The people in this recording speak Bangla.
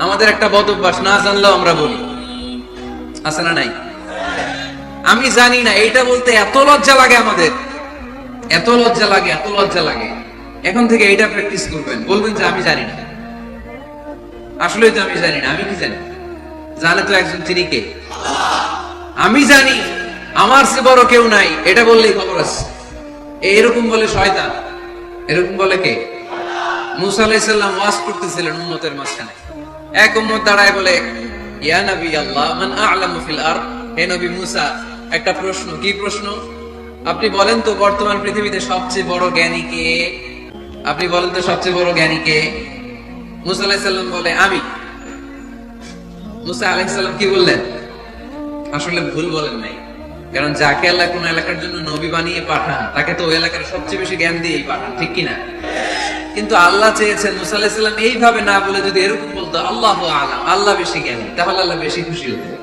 আমাদের একটা বদ অভ্যাস, না জানলেও আমরা বলি, আছে না নাই? আমি জানি না, এইটা বলতে এত লজ্জা লাগে আমাদের, এত লজ্জা লাগে, এত লজ্জা লাগে। এখন থেকে এইটা প্র্যাকটিস করবেন, বলবেন যে আমি জানি না, আসলে তো আমি জানি না। আমি কি জানি? জানে তো একজন, তিনি কে? আমি জানি, আমার চেয়ে বড় কেউ নাই, এটা বললেই খবর আছে। এরকম বলে শয়তান, এরকম বলে কে? মুসা আলাইহিস সালাম ওয়াজ করতেছিলেন উম্মতের মাঝখানে, এক উম্মত দাঁড়ায় বলে, ইয়া নবী আল্লাহ, মান আ'লামু ফিল আরদ। হে নবী মুসা, একটা প্রশ্ন। কি প্রশ্ন? আপনি বলেন তো বর্তমান পৃথিবীতে সবচেয়ে বড় জ্ঞানী কে? আপনি বলেন তো সবচেয়ে বড় জ্ঞানী কে? মুসা আলাইহিস সালাম বলে, আমি। মুসা আলাইহিস সালাম কি বললেন? আসলে ভুল বলেন নাই, কারণ যাকে আল্লাহ কোন এলাকার জন্য নবী বানিয়ে পাঠান, তাকে তো ওই এলাকার সবচেয়ে বেশি জ্ঞান দিয়েই পাঠান, ঠিক কিনা? কিন্তু আল্লাহ চেয়েছেন মুসা আলাইহিস সালাম এইভাবে না বলে যদি এরকম বলতো, আল্লাহু আ'লাম, আল্লাহ বেশি জ্ঞানী, তাহলে আল্লাহ বেশি খুশি হতেন।